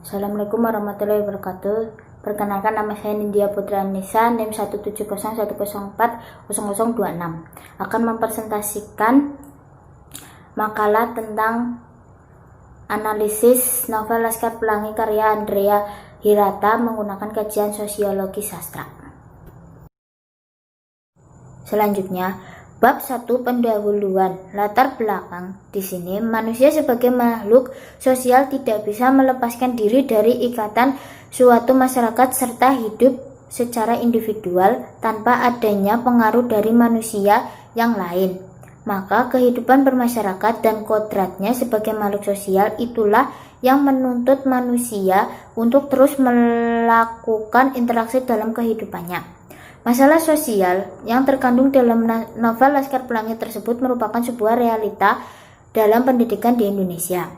Assalamualaikum warahmatullahi wabarakatuh. Perkenalkan, nama saya Nindya Putra Nisa, NIM 17010040026. Akan mempresentasikan makalah tentang analisis novel Laskar Pelangi karya Andrea Hirata menggunakan kajian sosiologi sastra. Selanjutnya, bab 1 pendahuluan latar belakang. Di sini manusia sebagai makhluk sosial tidak bisa melepaskan diri dari ikatan suatu masyarakat serta hidup secara individual tanpa adanya pengaruh dari manusia yang lain. Maka kehidupan bermasyarakat dan kodratnya sebagai makhluk sosial itulah yang menuntut manusia untuk terus melakukan interaksi dalam kehidupannya. Masalah sosial yang terkandung dalam novel Laskar Pelangi tersebut merupakan sebuah realita dalam pendidikan di Indonesia.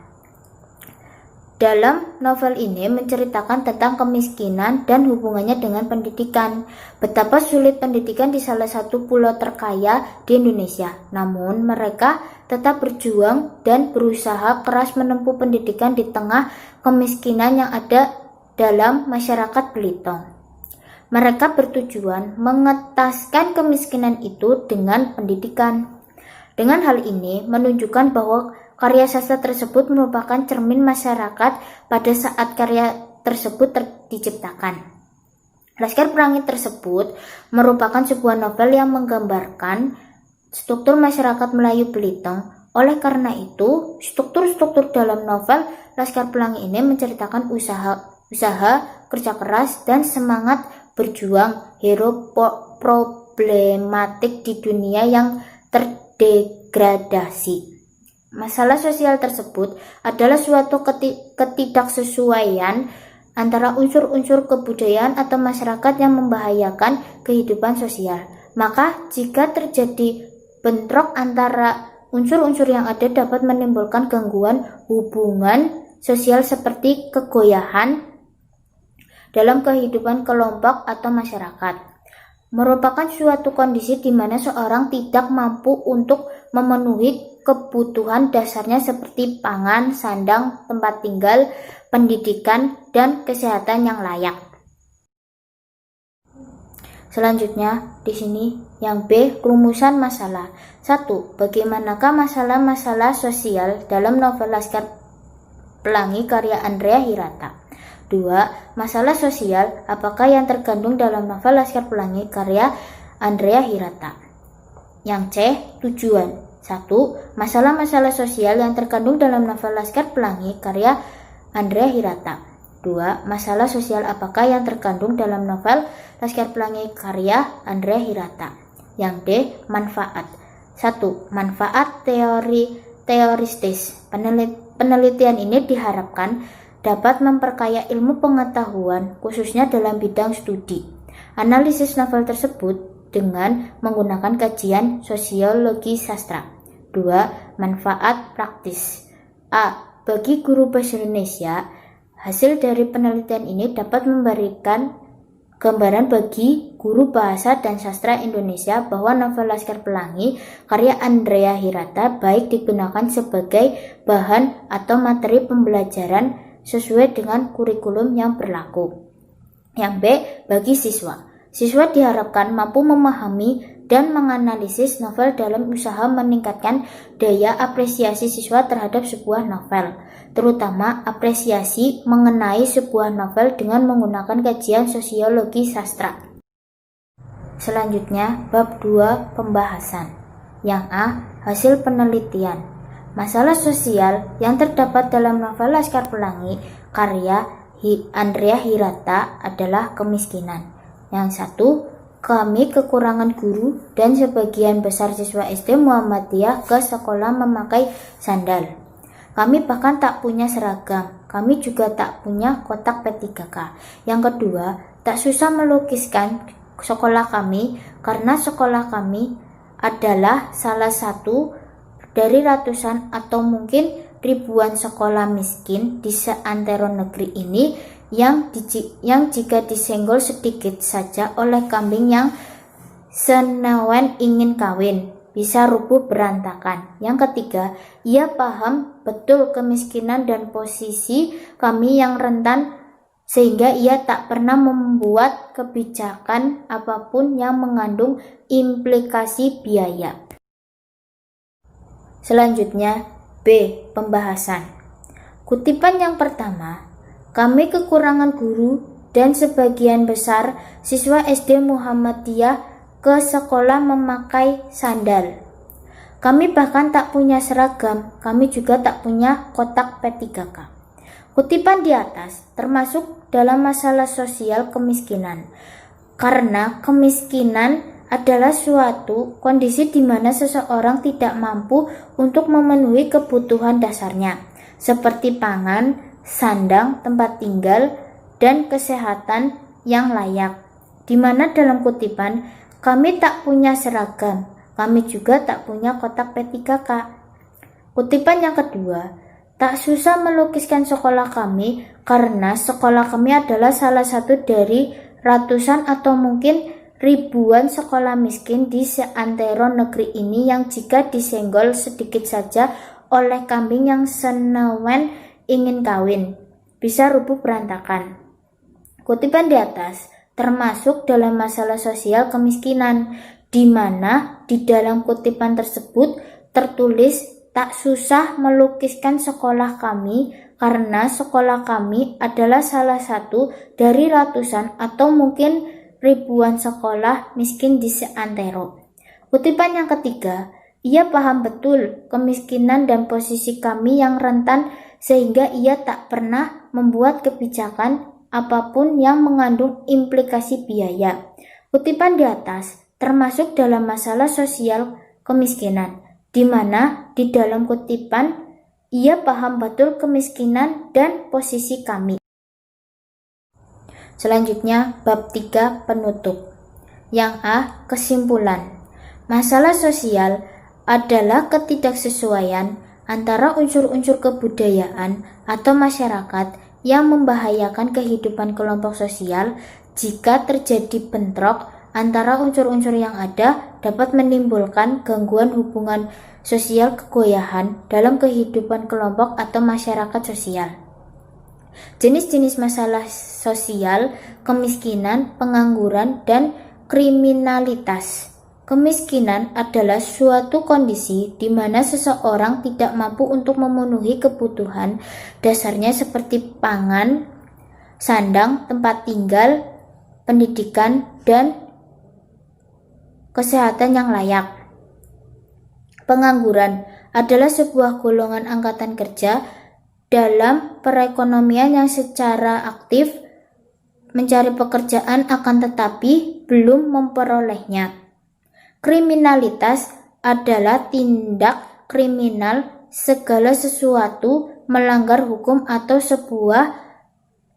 Dalam novel ini menceritakan tentang kemiskinan dan hubungannya dengan pendidikan. Betapa sulit pendidikan di salah satu pulau terkaya di Indonesia. Namun mereka tetap berjuang dan berusaha keras menempuh pendidikan di tengah kemiskinan yang ada dalam masyarakat Belitung. Mereka bertujuan mengetaskan kemiskinan itu dengan pendidikan. Dengan hal ini menunjukkan bahwa karya sastra tersebut merupakan cermin masyarakat pada saat karya tersebut diciptakan. Laskar Pelangi tersebut merupakan sebuah novel yang menggambarkan struktur masyarakat Melayu Belitung. Oleh karena itu, struktur-struktur dalam novel Laskar Pelangi ini menceritakan usaha, kerja keras, dan semangat berjuang hero problematik di dunia yang terdegradasi. Masalah sosial tersebut adalah suatu ketidaksesuaian antara unsur-unsur kebudayaan atau masyarakat yang membahayakan kehidupan sosial. Maka jika terjadi bentrok antara unsur-unsur yang ada dapat menimbulkan gangguan hubungan sosial seperti kegoyahan dalam kehidupan kelompok atau masyarakat. Merupakan suatu kondisi di mana seorang tidak mampu untuk memenuhi kebutuhan dasarnya seperti pangan, sandang, tempat tinggal, pendidikan, dan kesehatan yang layak. Selanjutnya, di sini yang B, rumusan masalah. 1. Bagaimanakah masalah-masalah sosial dalam novel Laskar Pelangi karya Andrea Hirata? 2. Masalah sosial apakah yang terkandung dalam novel Laskar Pelangi karya Andrea Hirata? Yang C. Tujuan. 1. Masalah-masalah sosial yang terkandung dalam novel Laskar Pelangi karya Andrea Hirata. 2. Masalah sosial apakah yang terkandung dalam novel Laskar Pelangi karya Andrea Hirata? Yang D. Manfaat. 1. Manfaat teoristis. Penelitian ini diharapkan dapat memperkaya ilmu pengetahuan khususnya dalam bidang studi analisis novel tersebut dengan menggunakan kajian sosiologi sastra. 2. Manfaat praktis. A. Bagi guru bahasa Indonesia, hasil dari penelitian ini dapat memberikan gambaran bagi guru bahasa dan sastra Indonesia bahwa novel Laskar Pelangi karya Andrea Hirata baik digunakan sebagai bahan atau materi pembelajaran sesuai dengan kurikulum yang berlaku. Yang B. Bagi siswa. Siswa diharapkan mampu memahami dan menganalisis novel dalam usaha meningkatkan daya apresiasi siswa terhadap sebuah novel, terutama apresiasi mengenai sebuah novel dengan menggunakan kajian sosiologi sastra. Selanjutnya, bab 2 pembahasan. Yang A. Hasil penelitian. Masalah sosial yang terdapat dalam novel Laskar Pelangi karya Andrea Hirata adalah kemiskinan. Yang 1. Kami kekurangan guru dan sebagian besar siswa SD Muhammadiyah ke sekolah memakai sandal. Kami bahkan tak punya seragam. Kami juga tak punya kotak P3K. Yang kedua, tak susah melukiskan sekolah kami karena sekolah kami adalah salah satu dari ratusan atau mungkin ribuan sekolah miskin di seantero negeri ini yang jika disenggol sedikit saja oleh kambing yang senewen ingin kawin, bisa rubuh berantakan. Yang ketiga, ia paham betul kemiskinan dan posisi kami yang rentan sehingga ia tak pernah membuat kebijakan apapun yang mengandung implikasi biaya. Selanjutnya, B. Pembahasan. Kutipan yang pertama, kami kekurangan guru dan sebagian besar siswa SD Muhammadiyah ke sekolah memakai sandal. Kami bahkan tak punya seragam, kami juga tak punya kotak P3K. Kutipan di atas termasuk dalam masalah sosial kemiskinan, karena kemiskinan adalah suatu kondisi di mana seseorang tidak mampu untuk memenuhi kebutuhan dasarnya, seperti pangan, sandang, tempat tinggal, dan kesehatan yang layak. Di mana dalam kutipan, kami tak punya seragam, kami juga tak punya kotak P3K. Kutipan yang kedua, tak susah melukiskan sekolah kami karena sekolah kami adalah salah satu dari ratusan atau mungkin ribuan sekolah miskin di seantero negeri ini yang jika disenggol sedikit saja oleh kambing yang senewen ingin kawin, bisa rubuh berantakan. Kutipan di atas termasuk dalam masalah sosial kemiskinan, di mana di dalam kutipan tersebut tertulis tak susah melukiskan sekolah kami karena sekolah kami adalah salah satu dari ratusan atau mungkin ribuan sekolah miskin di seantero. Kutipan yang ketiga, ia paham betul kemiskinan dan posisi kami yang rentan sehingga ia tak pernah membuat kebijakan apapun yang mengandung implikasi biaya. Kutipan di atas termasuk dalam masalah sosial kemiskinan, di mana di dalam kutipan ia paham betul kemiskinan dan posisi kami. Selanjutnya, bab 3 penutup. Yang A. Kesimpulan. Masalah sosial adalah ketidaksesuaian antara unsur-unsur kebudayaan atau masyarakat yang membahayakan kehidupan kelompok sosial. Jika terjadi bentrok antara unsur-unsur yang ada, dapat menimbulkan gangguan hubungan sosial kegoyahan dalam kehidupan kelompok atau masyarakat sosial. Jenis-jenis masalah sosial, kemiskinan, pengangguran, dan kriminalitas. Kemiskinan adalah suatu kondisi di mana seseorang tidak mampu untuk memenuhi kebutuhan dasarnya seperti pangan, sandang, tempat tinggal, pendidikan, dan kesehatan yang layak. Pengangguran adalah sebuah golongan angkatan kerja dalam perekonomian yang secara aktif mencari pekerjaan akan tetapi belum memperolehnya. Kriminalitas adalah tindak kriminal segala sesuatu melanggar hukum atau sebuah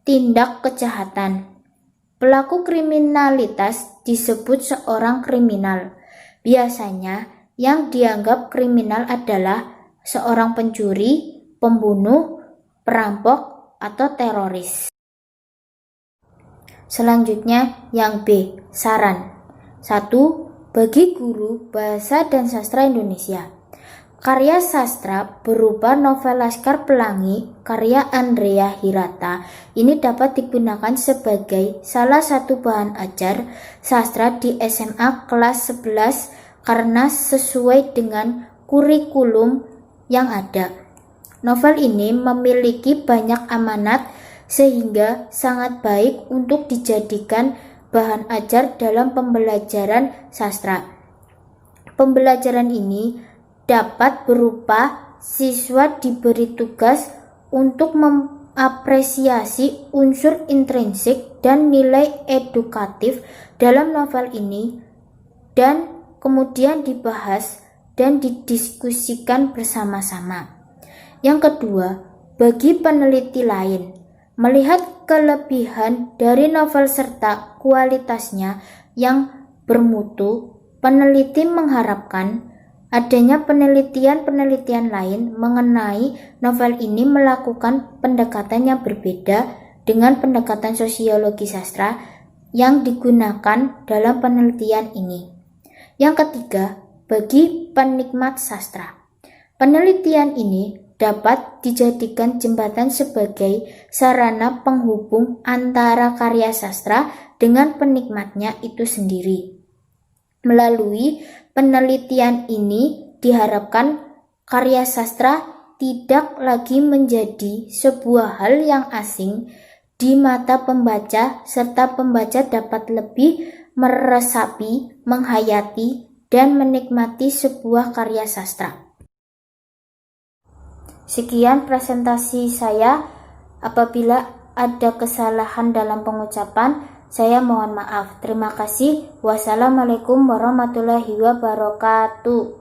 tindak kejahatan. Pelaku kriminalitas disebut seorang kriminal. Biasanya yang dianggap kriminal adalah seorang pencuri, pembunuh, perampok, atau teroris. Selanjutnya yang B, saran. 1. Bagi guru Bahasa dan Sastra Indonesia. Karya sastra berupa novel Laskar Pelangi karya Andrea Hirata ini dapat digunakan sebagai salah satu bahan ajar sastra di SMA kelas 11 karena sesuai dengan kurikulum yang ada. Novel ini memiliki banyak amanat sehingga sangat baik untuk dijadikan bahan ajar dalam pembelajaran sastra. Pembelajaran ini dapat berupa siswa diberi tugas untuk mengapresiasi unsur intrinsik dan nilai edukatif dalam novel ini dan kemudian dibahas dan didiskusikan bersama-sama. Yang kedua, bagi peneliti lain, melihat kelebihan dari novel serta kualitasnya yang bermutu, peneliti mengharapkan adanya penelitian-penelitian lain mengenai novel ini melakukan pendekatan yang berbeda dengan pendekatan sosiologi sastra yang digunakan dalam penelitian ini. Yang ketiga, bagi penikmat sastra. Penelitian ini dapat dijadikan jembatan sebagai sarana penghubung antara karya sastra dengan penikmatnya itu sendiri. Melalui penelitian ini diharapkan karya sastra tidak lagi menjadi sebuah hal yang asing di mata pembaca, serta pembaca dapat lebih meresapi, menghayati, dan menikmati sebuah karya sastra. Sekian presentasi saya. Apabila ada kesalahan dalam pengucapan, saya mohon maaf. Terima kasih. Wassalamualaikum warahmatullahi wabarakatuh.